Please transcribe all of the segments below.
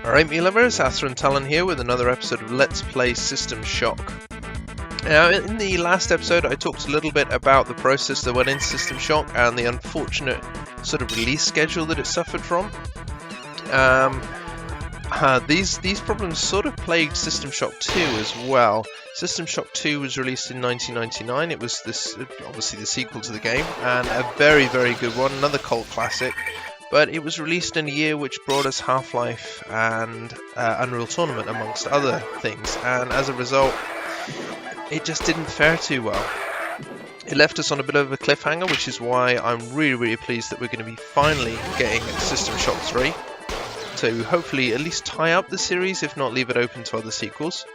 Alright, me lovers, Arthur and Talon here with another episode of Let's Play System Shock. Now, in the last episode I talked a little bit about the process that went into System Shock and the unfortunate sort of release schedule that it suffered from. These problems sort of plagued System Shock 2 as well. System Shock 2 was released in 1999. It was obviously the sequel to the game, and a very, very good one, another cult classic. But it was released in a year which brought us Half-Life and Unreal Tournament, amongst other things, and as a result, it just didn't fare too well. It left us on a bit of a cliffhanger, which is why I'm really, really pleased that we're going to be finally getting System Shock 3, to hopefully at least tie up the series, if not leave it open to other sequels.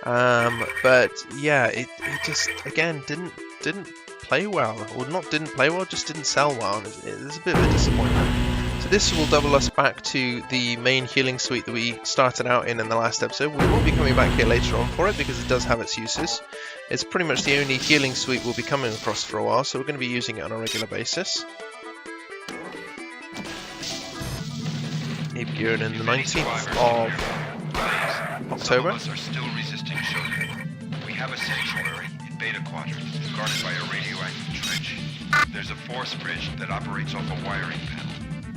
But yeah, it just, again, didn't play well, or not didn't play well, just didn't sell well. It's a bit of a disappointment. So this will double us back to the main healing suite that we started out in the last episode. We will be coming back here later on for it because it does have its uses. It's pretty much the only healing suite we'll be coming across for a while, so we're going to be using it on a regular basis. Appeared in the 19th of October. Some of us are still resisting Shodan. We have a sanctuary in Beta Quadrant, guarded by a radioactive trench. There's a force bridge that operates off a wiring panel.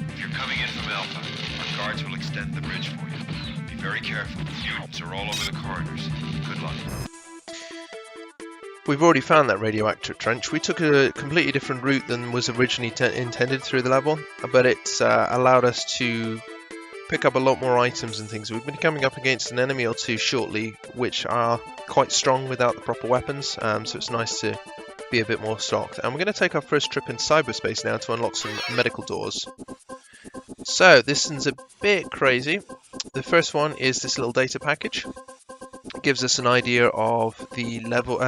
If you're coming in from Alpha, our guards will extend the bridge for you. Be very careful. Mutants are all over the corridors. Good luck. We've already found that radioactive trench. We took a completely different route than was originally intended through the level, but it's allowed us to pick up a lot more items and things. We've been coming up against an enemy or two shortly, which are quite strong without the proper weapons, so it's nice to be a bit more stocked. And we're going to take our first trip in cyberspace now to unlock some medical doors. So this one's a bit crazy. The first one is this little data package. It gives us an idea of the level,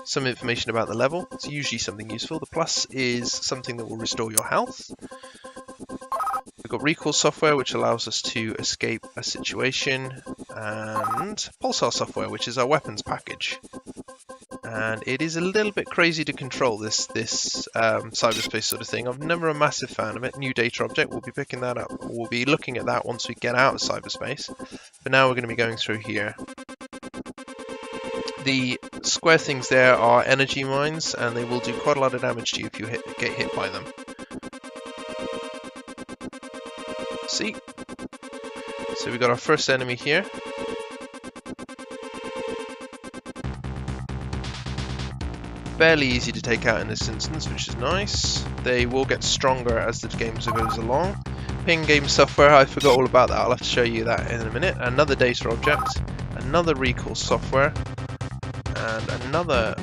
some information about the level. It's usually something useful. The plus is something that will restore your health. We've got recall software, which allows us to escape a situation, and pulsar software, which is our weapons package. And it is a little bit crazy to control this cyberspace sort of thing. I'm never a massive fan of it. New data object, we'll be picking that up. We'll be looking at that once we get out of cyberspace. But now we're going to be going through here. The square things there are energy mines, and they will do quite a lot of damage to you if you get hit by them. See? So we got our first enemy here. Fairly easy to take out in this instance, which is nice. They will get stronger as the game goes along. Ping game software, I forgot all about that. I'll have to show you that in a minute. Another data object, another recall software, and another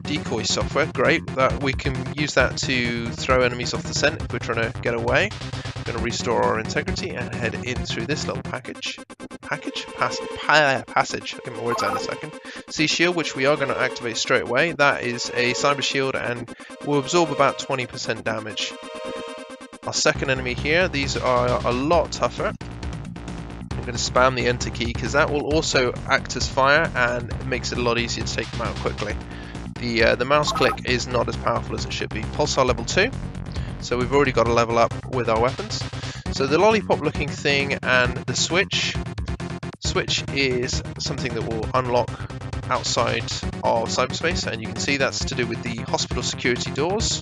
decoy software. Great, that we can use that to throw enemies off the scent if we're trying to get away. We're going to restore our integrity and head in through this little passage. Passage. I'll get my words out in a second. Sea shield, which we are going to activate straight away. That is a cyber shield and will absorb about 20% damage. Our second enemy here. These are a lot tougher. I'm going to spam the enter key because that will also act as fire and it makes it a lot easier to take them out quickly. The mouse click is not as powerful as it should be. Pulsar level 2. So we've already got a level up with our weapons. So the lollipop looking thing and the switch. Switch is something that will unlock outside of cyberspace, and you can see that's to do with the hospital security doors.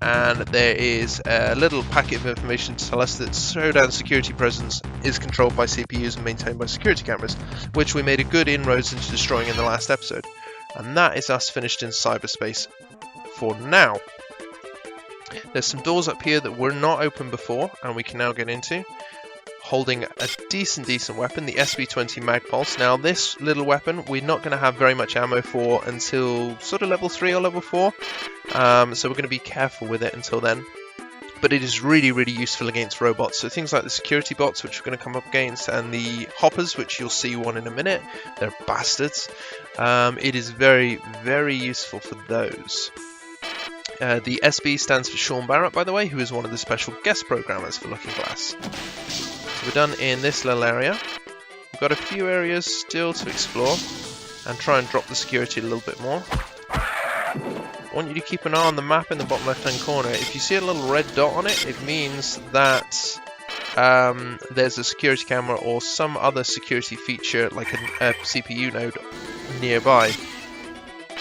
And there is a little packet of information to tell us that Shodan security presence is controlled by CPUs and maintained by security cameras, which we made a good inroads into destroying in the last episode. And that is us finished in cyberspace for now. There's some doors up here that were not open before, and we can now get into. Holding a decent weapon, the SB20 Mag Pulse. Now this little weapon we're not going to have very much ammo for until sort of level 3 or level 4. So we're going to be careful with it until then. But it is really, really useful against robots. So things like the security bots, which we're going to come up against, and the hoppers, which you'll see one in a minute. They're bastards. It is very, very useful for those. The SB stands for Sean Barrett, by the way, who is one of the special guest programmers for Looking Glass. So we're done in this little area. We've got a few areas still to explore and try and drop the security a little bit more. I want you to keep an eye on the map in the bottom left hand corner. If you see a little red dot on it, it means that there's a security camera or some other security feature like a CPU node nearby.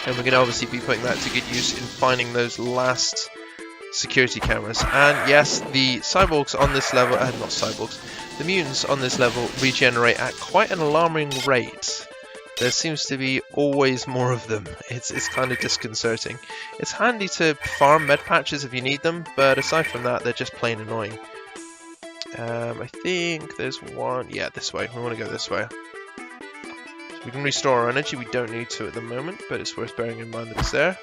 And we're going to obviously be putting that to good use in finding those last security cameras. And yes, the cyborgs on this level, not cyborgs, the mutants on this level regenerate at quite an alarming rate. There seems to be always more of them. It's kind of disconcerting. It's handy to farm med patches if you need them, but aside from that, they're just plain annoying. I think there's one, yeah, this way. We want to go this way. We can restore our energy, we don't need to at the moment, but it's worth bearing in mind that it's there.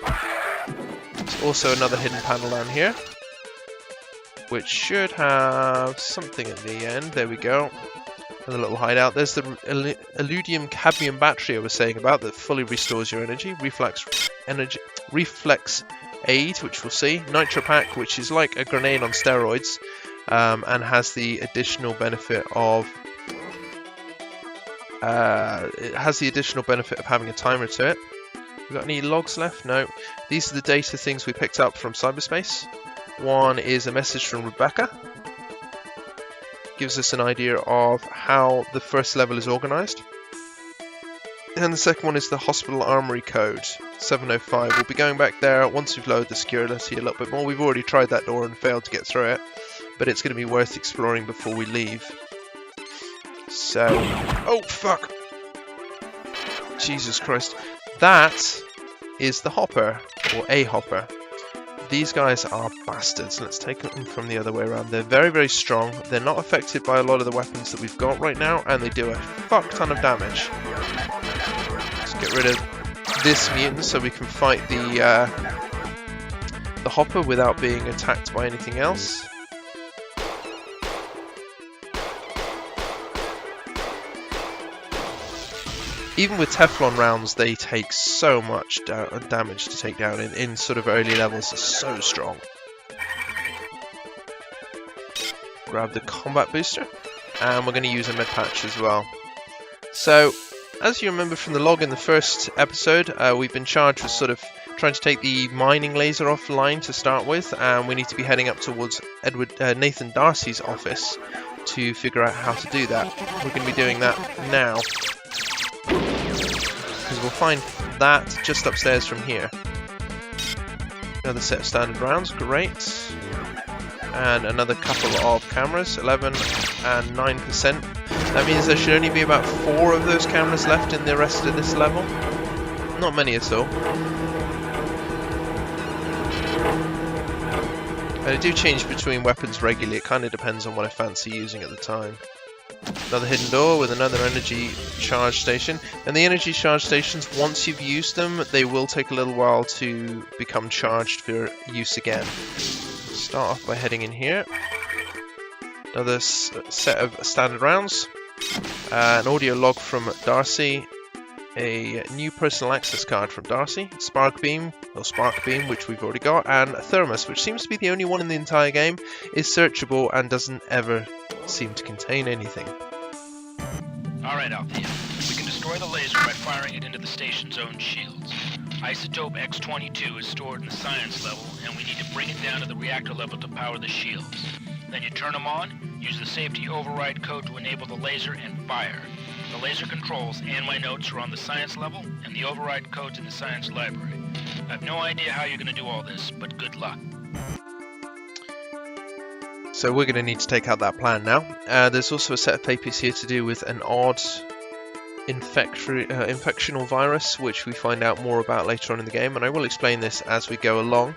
There's also another hidden panel down here, which should have something at the end. There we go. Another little hideout. There's the Illudium cadmium battery I was saying about that fully restores your energy. Reflex aid, which we'll see. Nitro pack, which is like a grenade on steroids, and has the additional benefit of having a timer to it. We got any logs left? No. These are the data things we picked up from Cyberspace. One is a message from Rebecca. Gives us an idea of how the first level is organized. And the second one is the hospital armory code, 705. We'll be going back there once we've lowered the security a little bit more. We've already tried that door and failed to get through it, but it's going to be worth exploring before we leave. So, oh fuck! Jesus Christ. That is the hopper, or a hopper. These guys are bastards. Let's take them from the other way around. They're very, very strong. They're not affected by a lot of the weapons that we've got right now, and they do a fuck ton of damage. Let's get rid of this mutant so we can fight the hopper without being attacked by anything else. Even with Teflon rounds, they take so much damage to take down in sort of early levels. It's so strong. Grab the combat booster, and we're going to use a med patch as well. So, as you remember from the log in the first episode, we've been charged with sort of trying to take the mining laser offline to start with, and we need to be heading up towards Nathan Darcy's office to figure out how to do that. We're going to be doing that now, because we'll find that just upstairs from here. Another set of standard rounds, great. And another couple of cameras, 11 and 9%. That means there should only be about 4 of those cameras left in the rest of this level. Not many at all. And I do change between weapons regularly, it kind of depends on what I fancy using at the time. Another hidden door with another energy charge station. And the energy charge stations, once you've used them, they will take a little while to become charged for use again. Start off by heading in here. Another set of standard rounds. An audio log from Darcy. A new personal access card from Darcy. Spark Beam, which we've already got. And a Thermos, which seems to be the only one in the entire game, is searchable and doesn't ever seem to contain anything. Alright, Althea. We can destroy the laser by firing it into the station's own shields. Isotope X-22 is stored in the science level, and we need to bring it down to the reactor level to power the shields. Then you turn them on, use the safety override code to enable the laser, and fire. The laser controls and my notes are on the science level, and the override code's in the science library. I have no idea how you're going to do all this, but good luck. So we're going to need to take out that plan now. There's also a set of papers here to do with an odd infectional virus, which we find out more about later on in the game, and I will explain this as we go along.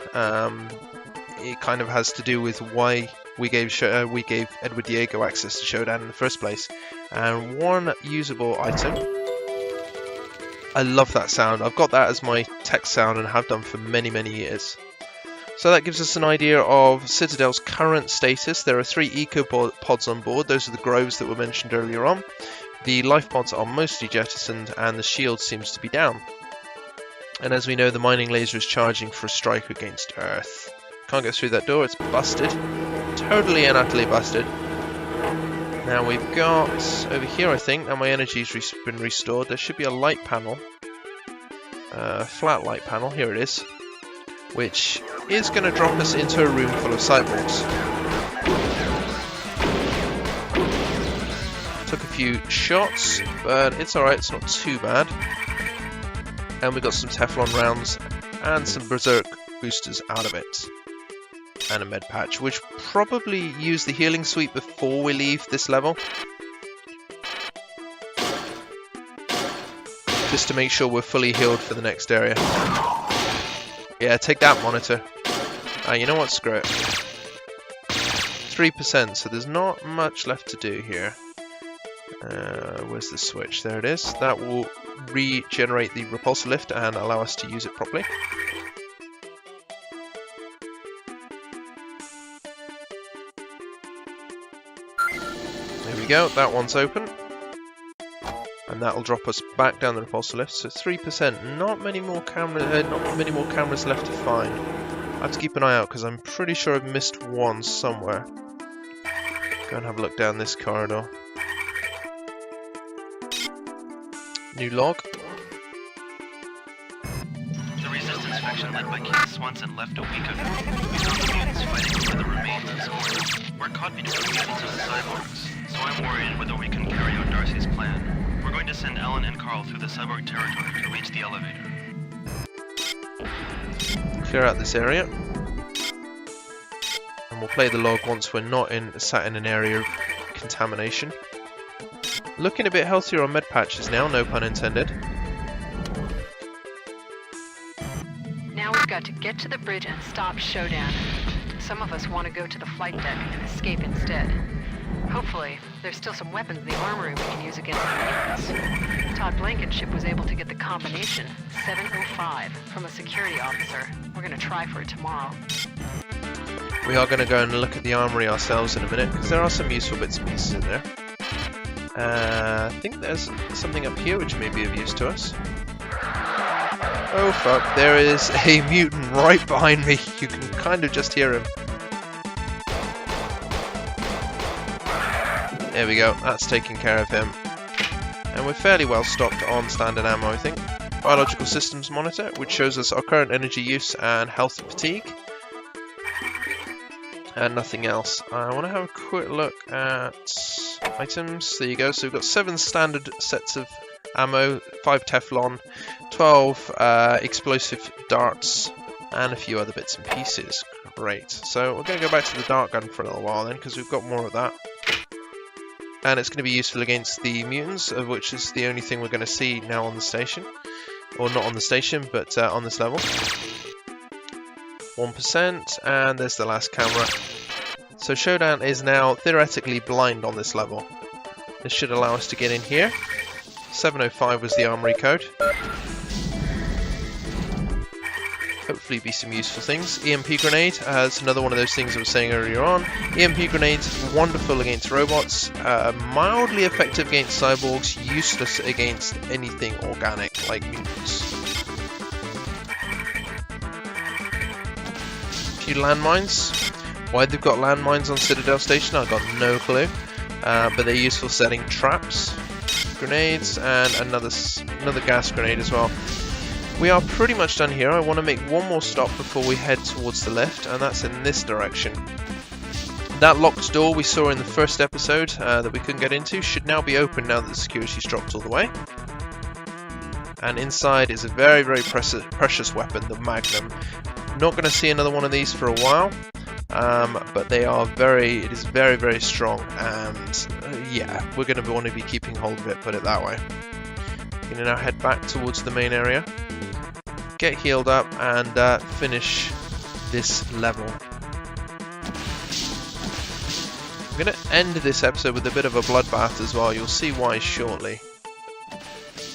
It kind of has to do with why we gave Edward Diego access to Shodan in the first place. And one usable item. I love that sound. I've got that as my text sound and have done for many, many years. So that gives us an idea of Citadel's current status. There are 3 eco-pods on board. Those are the groves that were mentioned earlier on. The life pods are mostly jettisoned, and the shield seems to be down. And as we know, the mining laser is charging for a strike against Earth. Can't get through that door, it's busted. Totally and utterly busted. Now we've got, over here I think, now my energy's been restored. There should be a light panel. Flat light panel, here it is. Which is going to drop us into a room full of cyborgs. few shots, but it's alright, it's not too bad. And we got some Teflon rounds and some Berserk boosters out of it. And a med patch, which probably use the healing suite before we leave this level. Just to make sure we're fully healed for the next area. Yeah, take that, monitor. You know what? Screw it. 3%, so there's not much left to do here. Where's the switch? There it is. That will regenerate the repulsor lift and allow us to use it properly. There we go, that one's open. And that'll drop us back down the repulsor lift. So 3%. Not many more cameras left to find. I have to keep an eye out because I'm pretty sure I've missed one somewhere. Go and have a look down this corridor. New log. The resistance faction led by King Swanson left a week ago. We found the mutants fighting over the remains of Hoard. We're caught between the mutants and the cyborgs, so I'm worried whether we can carry out Darcy's plan. We're going to send Alan and Carl through the cyborg territory to reach the elevator. Clear out this area. And we'll play the log once we're not sat in an area of contamination. Looking a bit healthier on med patches now, no pun intended. Now we've got to get to the bridge and stop Shodan. Some of us want to go to the flight deck and escape instead. Hopefully, there's still some weapons in the armory we can use against the mutants. Todd Blankenship was able to get the combination 705 from a security officer. We're going to try for it tomorrow. We are going to go and look at the armory ourselves in a minute, because there are some useful bits and pieces in there. I think there's something up here which may be of use to us. Oh fuck, there is a mutant right behind me. You can kind of just hear him. There we go, that's taking care of him. And we're fairly well stocked on standard ammo, I think. Biological systems monitor, which shows us our current energy use and health and fatigue. And nothing else. I want to have a quick look at items. There you go. So we've got 7 standard sets of ammo, 5 Teflon, 12 explosive darts, and a few other bits and pieces. Great. So we're going to go back to the dart gun for a little while then, because we've got more of that. And it's going to be useful against the mutants, of which is the only thing we're going to see now on the station. Or not on the station, but on this level. 1%, and there's the last camera. So Shodan is now theoretically blind on this level. This should allow us to get in here. 705 was the armory code. Hopefully be some useful things. EMP grenade, that's another one of those things I was saying earlier on. EMP grenades, wonderful against robots, mildly effective against cyborgs, useless against anything organic like mutants. Few landmines. Why they've got landmines on Citadel Station, I've got no clue. But they're useful setting traps, grenades, and another gas grenade as well. We are pretty much done here. I want to make one more stop before we head towards the lift, and that's in this direction. That locked door we saw in the first episode that we couldn't get into should now be open now that the security's dropped all the way. And inside is a very, very precious weapon, the Magnum. Not going to see another one of these for a while, but it is very, very strong, and yeah, we're going to want to be keeping hold of it, put it that way. We're going to now head back towards the main area, get healed up, and finish this level. I'm going to end this episode with a bit of a bloodbath as well, you'll see why shortly.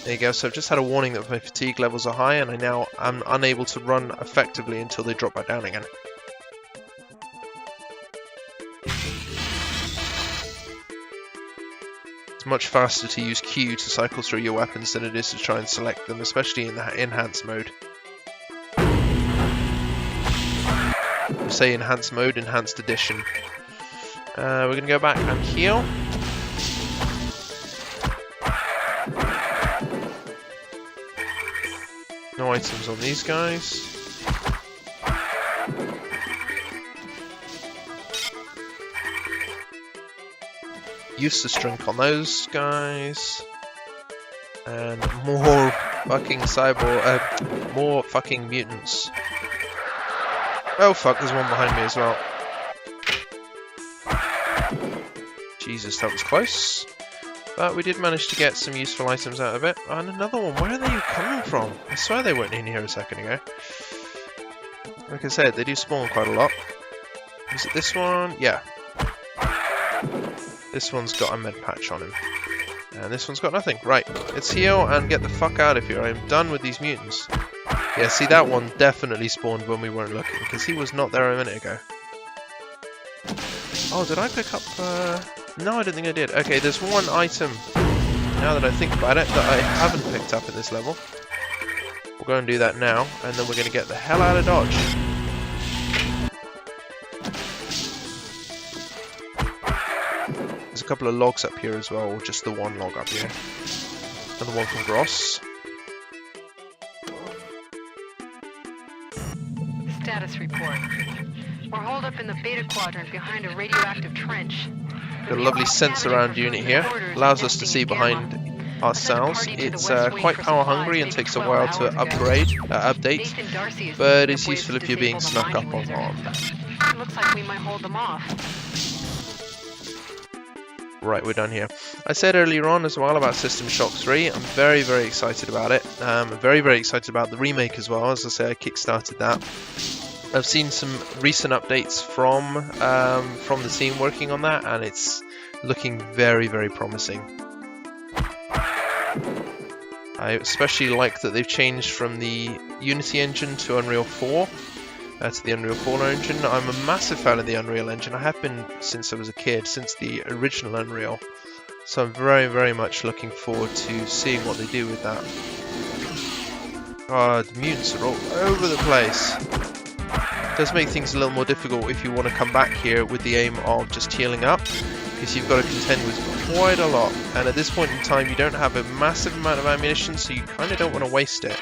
There you go, so I've just had a warning that my fatigue levels are high, and I'm unable to run effectively until they drop back down again. It's much faster to use Q to cycle through your weapons than it is to try and select them, especially in the enhanced mode. I say enhanced mode, enhanced edition. We're going to go back and heal. No items on these guys. useless drink on those guys. And more fucking more fucking mutants. Oh fuck, there's one behind me as well. Jesus, that was close. But we did manage to get some useful items out of it. And another one, where are they coming from? I swear they weren't in here a second ago. Like I said, they do spawn quite a lot. Is it this one? Yeah. This one's got a med patch on him. And this one's got nothing. Right, let's heal and get the fuck out of here. I'm done with these mutants. Yeah, see, that one definitely spawned when we weren't looking, because he was not there a minute ago. Oh, did I pick up... No, I don't think I did. Okay, there's one item, now that I think about it, that I haven't picked up in this level. We'll go and do that now, and then we're going to get the hell out of Dodge. There's a couple of logs up here as well, or just the one log up here. Another one from Gross. Status report. We're holed up in the Beta Quadrant behind a radioactive trench. Got a lovely sense around unit here. Allows us to see behind ourselves. It's quite power hungry and takes a while to update, but it's useful if you're being snuck up on. Looks like we might hold them off. Right, we're done here. I said earlier on as well about System Shock 3. I'm very, very excited about it. I'm very, very excited about the remake as well. As I say, I kickstarted that. I've seen some recent updates from the team working on that, and it's looking very, very promising. I especially like that they've changed from the Unity engine to Unreal 4. To the Unreal 4 engine. I'm a massive fan of the Unreal engine. I have been since I was a kid, since the original Unreal. So I'm very, very much looking forward to seeing what they do with that. Oh, the mutants are all over the place. It does make things a little more difficult if you want to come back here with the aim of just healing up, because you've got to contend with quite a lot. And at this point in time, you don't have a massive amount of ammunition, so you kind of don't want to waste it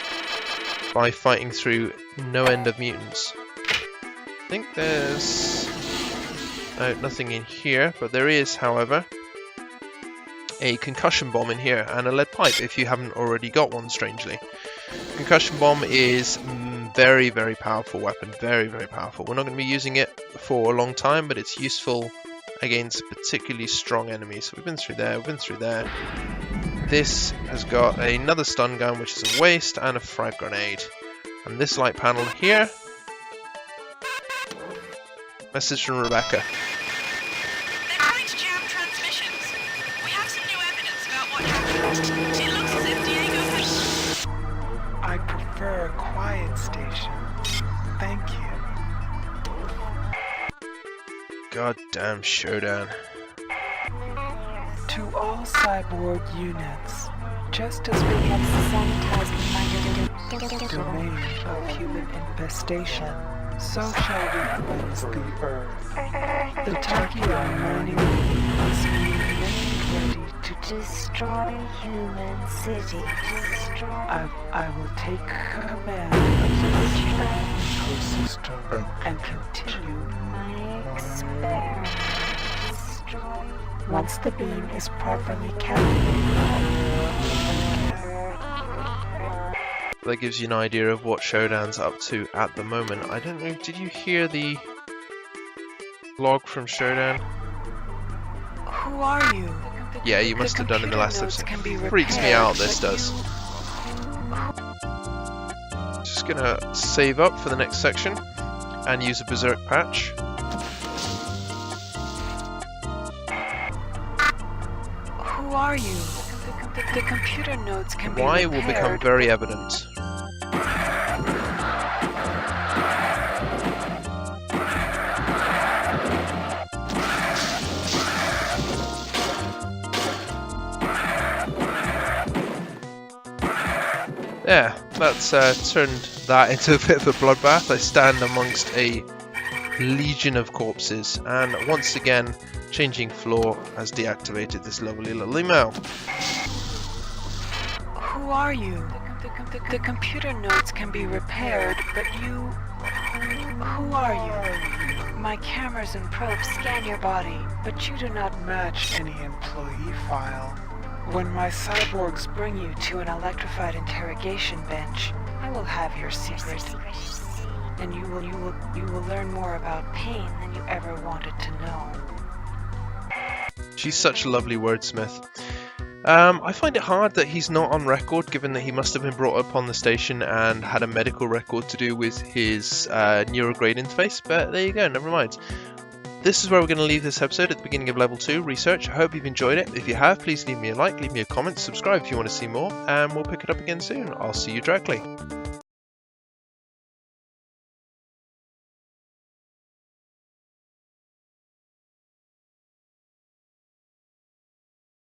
by fighting through no end of mutants. I think there's nothing in here, but there is, however, a concussion bomb in here and a lead pipe if you haven't already got one, strangely. Concussion bomb is very, very powerful weapon, very, very powerful. We're not going to be using it for a long time, but it's useful against particularly strong enemies. So we've been through there, we've been through there. This has got another stun gun, which is a waste, and a frag grenade. And this light panel here. Message from Rebecca. They're trying to jam transmissions. We have some new evidence about what happened. It looks as if Diego has... I prefer a quiet station. Thank you. Goddamn Shodan. To all cyborg units, just as we have sanitized the domain of human infestation, so shall we cleanse the earth. The Tachyon mining is ready to destroy human cities. I will take command of the ecosystem and continue My experiments. once the beam is properly calibrated. That gives you an idea of what Shodan's up to at the moment. I don't know, did you hear the log from Shodan? Who are you? Yeah, you must have done in the last episode. Freaks me out, this does. Just gonna save up for the next section and use a Berserk patch. Who are you? The computer nodes can be Why repaired. will become very evident. Yeah, that's turned that into a bit of a bloodbath. I stand amongst a legion of corpses, and once again, changing floor has deactivated this lovely little email. Who are you? The computer nodes can be repaired, but you... Who are you? My cameras and probes scan your body, but you do not match any employee file. When my cyborgs bring you to an electrified interrogation bench, I will have your secret, and you will learn more about pain than you ever wanted to know. She's such a lovely wordsmith. I find it hard that he's not on record, given that he must have been brought up on the station and had a medical record to do with his neurograde interface, but there you go, never mind. This is where we're going to leave this episode at the beginning of Level 2 Research. I hope you've enjoyed it. If you have, please leave me a like, leave me a comment, subscribe if you want to see more, and we'll pick it up again soon. I'll see you directly.